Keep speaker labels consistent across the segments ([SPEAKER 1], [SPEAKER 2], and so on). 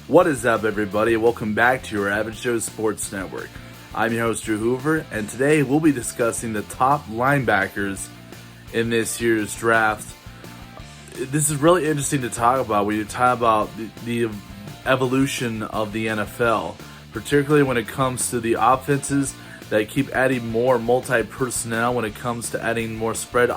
[SPEAKER 1] What is up, everybody? Welcome back to your Average Joe Sports Network. I'm your host, Drew Hoover, and today we'll be discussing the top linebackers in this year's draft. This is really interesting to talk about when you talk about the evolution of the NFL, particularly when it comes to the offenses that keep adding more multi-personnel when it comes to adding more spread,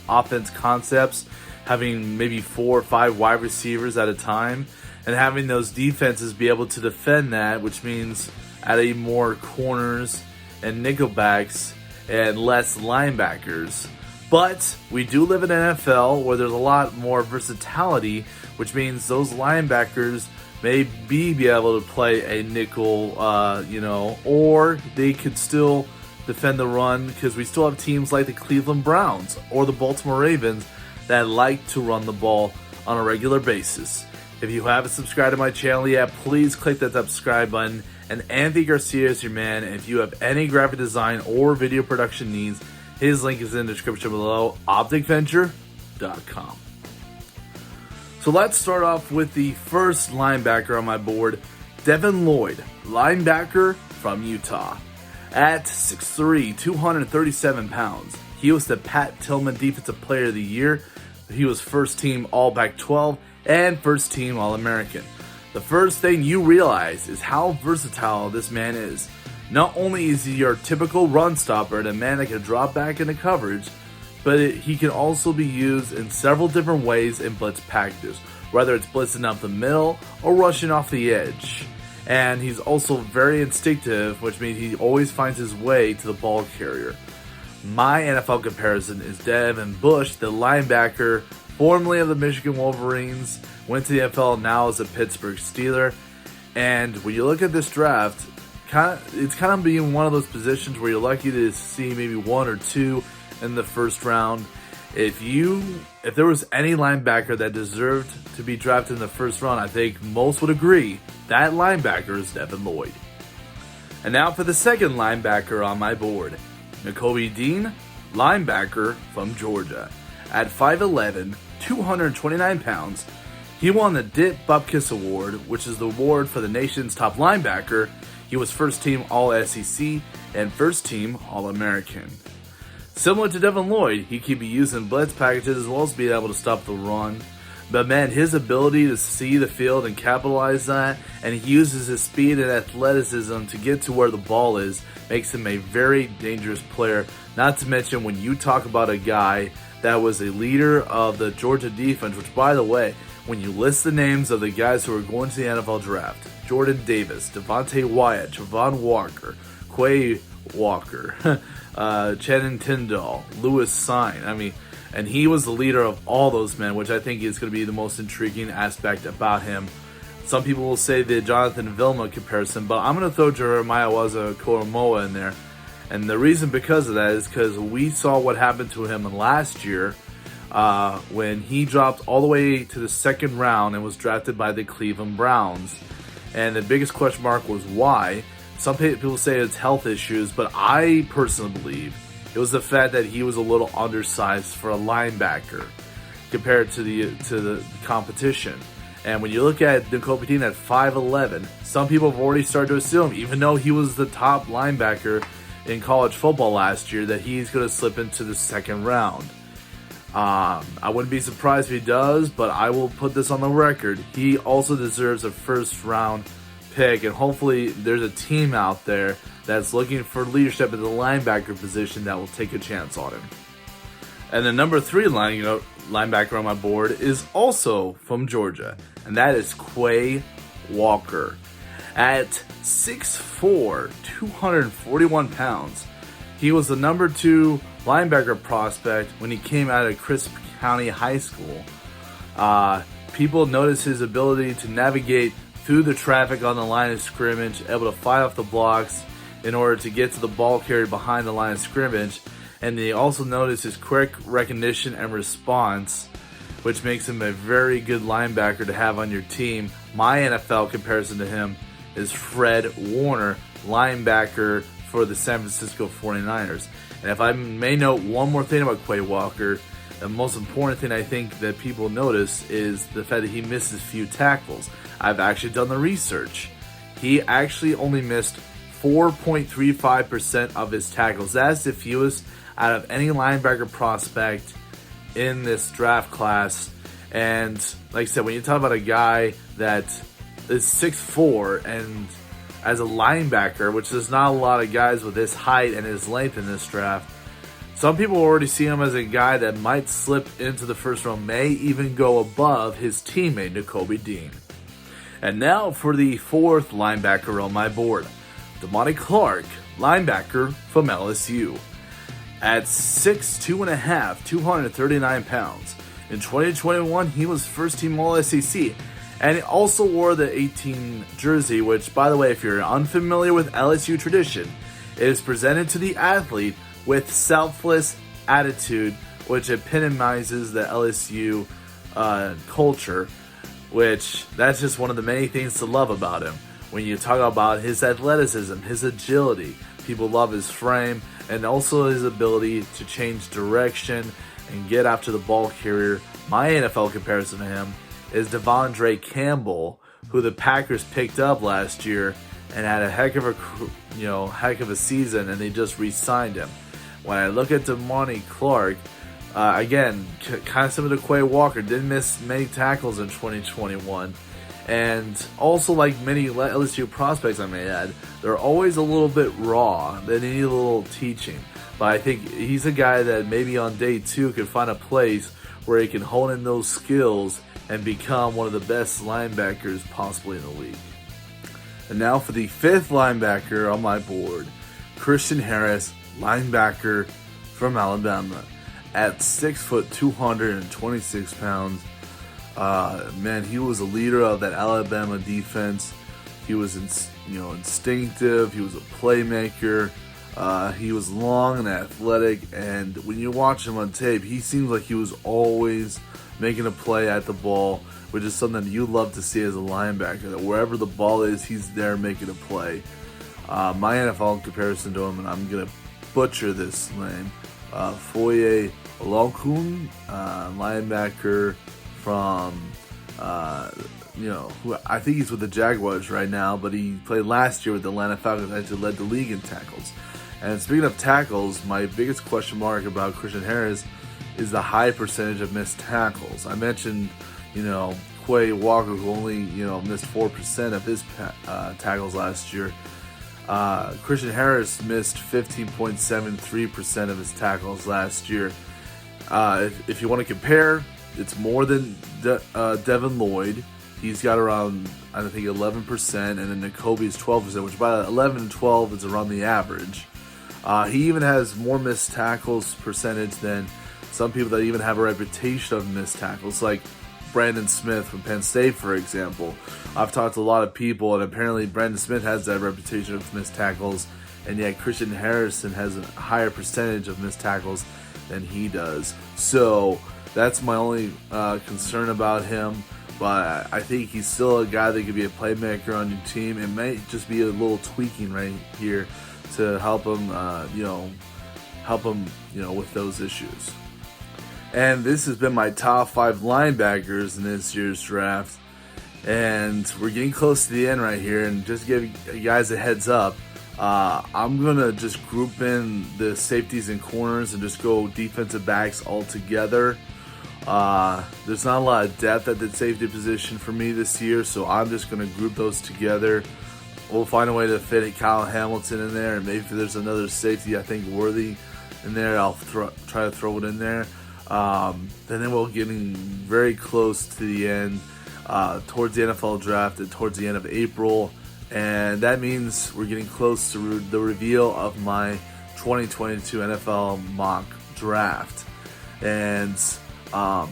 [SPEAKER 1] offense concepts, having maybe 4 or 5 wide receivers at a time, and having those defenses be able to defend that, which means adding more corners and nickelbacks and less linebackers. But we do live in an NFL where there's a lot more versatility, which means those linebackers may be able to play a nickel, or they could still defend the run, because we still have teams like the Cleveland Browns or the Baltimore Ravens that like to run the ball on a regular basis. If you haven't subscribed to my channel yet, please click that subscribe button. And Anthony Garcia is your man. And if you have any graphic design or video production needs, his link is in the description below, opticventure.com. So let's start off with the first linebacker on my board, Devin Lloyd, linebacker from Utah. At 6'3", 237 pounds, he was the Pat Tillman Defensive Player of the Year. He was first team All Pac-12 and first team All-American. The first thing you realize is how versatile this man is. Not only is he your typical run stopper and a man that can drop back into coverage, but he can also be used in several different ways in blitz packages, whether it's blitzing up the middle or rushing off the edge. And he's also very instinctive, which means he always finds his way to the ball carrier. My NFL comparison is Devin Bush, the linebacker formerly of the Michigan Wolverines, went to the NFL, now is a Pittsburgh Steeler. And when you look at this draft, it's kind of being one of those positions where you're lucky to see maybe 1 or 2 in the first round. If there was any linebacker that deserved to be drafted in the first round, I think most would agree that linebacker is Devin Lloyd. And now for the second linebacker on my board, Nikobe Dean, linebacker from Georgia. At 5'11", 229 pounds, he won the Dick Butkus Award, which is the award for the nation's top linebacker. He was first team All-SEC and first team All-American. Similar to Devin Lloyd, he can be used in blitz packages as well as being able to stop the run. But man, his ability to see the field and capitalize that, and he uses his speed and athleticism to get to where the ball is, makes him a very dangerous player. Not to mention, when you talk about a guy that was a leader of the Georgia defense, which, by the way, when you list the names of the guys who are going to the NFL draft, Jordan Davis, Devontae Wyatt, Quay Walker, Quay Walker, Channing Tindall, Lewis Sine, and he was the leader of all those men, which I think is going to be the most intriguing aspect about him. Some people will say the Jonathan Vilma comparison, but I'm going to throw Jeremiah Owusu-Koramoah in there. And the reason because of that is because we saw what happened to him last year when he dropped all the way to the second round and was drafted by the Cleveland Browns. And the biggest question mark was why. Some people say it's health issues, but I personally believe it was the fact that he was a little undersized for a linebacker compared to the competition. And when you look at Nikobe Dean at 5'11", some people have already started to assume, even though he was the top linebacker in college football last year, that he's going to slip into the second round. I wouldn't be surprised if he does, but I will put this on the record. He also deserves a first round pick, and hopefully there's a team out there that's looking for leadership at the linebacker position that will take a chance on him. And the number 3 linebacker on my board is also from Georgia, and that is Quay Walker. At 6'4", 241 pounds, he was the number 2 linebacker prospect when he came out of Crisp County High School. People noticed his ability to navigate through the traffic on the line of scrimmage, able to fight off the blocks in order to get to the ball carrier behind the line of scrimmage. And they also noticed his quick recognition and response, which makes him a very good linebacker to have on your team. My NFL comparison to him is Fred Warner, linebacker for the San Francisco 49ers. And if I may note one more thing about Quay Walker, the most important thing I think that people notice is the fact that he misses few tackles. I've actually done the research. He actually only missed 4.35% of his tackles. That's the fewest out of any linebacker prospect in this draft class. And like I said, when you talk about a guy that is 6'4", and as a linebacker, which there's not a lot of guys with his height and his length in this draft, some people already see him as a guy that might slip into the first round, may even go above his teammate Nakobe Dean. And now for the fourth linebacker on my board, Damani Clark, linebacker from LSU. At 6'2 and a half, 239 pounds. In 2021, he was first team All-SEC. And he also wore the 18 jersey, which, by the way, if you're unfamiliar with LSU tradition, it is presented to the athlete with selfless attitude, which epitomizes the LSU culture, which that's just one of the many things to love about him. When you talk about his athleticism, his agility, people love his frame, and also his ability to change direction and get after the ball carrier. My NFL comparison to him is Devondre Campbell, who the Packers picked up last year and had a heck of a season, and they just re-signed him. When I look at Damani Clark, again, kind of similar to Quay Walker, didn't miss many tackles in 2021. And also, like many LSU prospects I may add, they're always a little bit raw. They need a little teaching. But I think he's a guy that maybe on day 2 could find a place where he can hone in those skills and become one of the best linebackers possibly in the league. And now for the fifth linebacker on my board, Christian Harris, linebacker from Alabama. At 6 foot 226 pounds, man, he was a leader of that Alabama defense. He was, instinctive. He was a playmaker. He was long and athletic, and when you watch him on tape, he seems like he was always making a play at the ball, which is something you love to see as a linebacker. That wherever the ball is, he's there making a play. My NFL comparison to him, and I'm gonna butcher this name, Foye Olokun, linebacker from, who I think he's with the Jaguars right now, but he played last year with the Atlanta Falcons, actually led the league in tackles. And speaking of tackles, my biggest question mark about Christian Harris is the high percentage of missed tackles. I mentioned, Quay Walker, who only, missed 4% of his tackles last year. Christian Harris missed 15.73% of his tackles last year. If you want to compare, it's more than Devin Lloyd. He's got around, I think, 11%, and then Nakobe's 12%, which by 11 and 12 is around the average. He even has more missed tackles percentage than some people that even have a reputation of missed tackles, like Brandon Smith from Penn State, for example. I've talked to a lot of people, and apparently Brandon Smith has that reputation of missed tackles, and yet Christian Harrison has a higher percentage of missed tackles than he does. So that's my only concern about him. But I think he's still a guy that could be a playmaker on your team. It might just be a little tweaking right here to help him, with those issues. And this has been my top 5 linebackers in this year's draft. And we're getting close to the end right here. And just to give you guys a heads up, I'm going to just group in the safeties and corners and just go defensive backs all together. There's not a lot of depth at the safety position for me this year, so I'm just going to group those together. We'll find a way to fit Kyle Hamilton in there, and maybe if there's another safety I think worthy in there, I'll try to throw it in there. Then we're getting very close to the end, towards the NFL draft and towards the end of April, and that means we're getting close to the reveal of my 2022 NFL mock draft. And the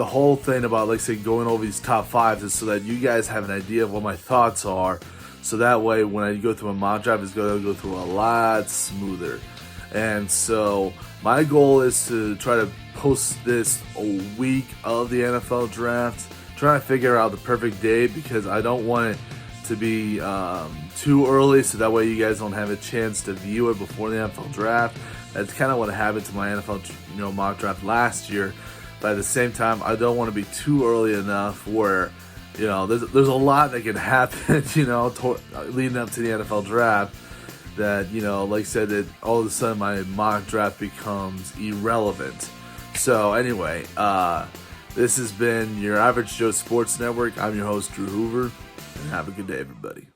[SPEAKER 1] whole thing about, like I said, going over these top 5s is so that you guys have an idea of what my thoughts are. So that way, when I go through a mock draft, it's going to go through a lot smoother. And so my goal is to try to post this a week of the NFL draft, trying to figure out the perfect day, because I don't want it to be too early, so that way you guys don't have a chance to view it before the NFL draft. That's kind of what happened to my NFL mock draft last year. But at the same time, I don't want to be too early enough where there's a lot that can happen, leading up to the NFL draft. That, like I said, that all of a sudden my mock draft becomes irrelevant. So anyway, this has been your Average Joe Sports Network. I'm your host, Drew Hoover, and have a good day, everybody.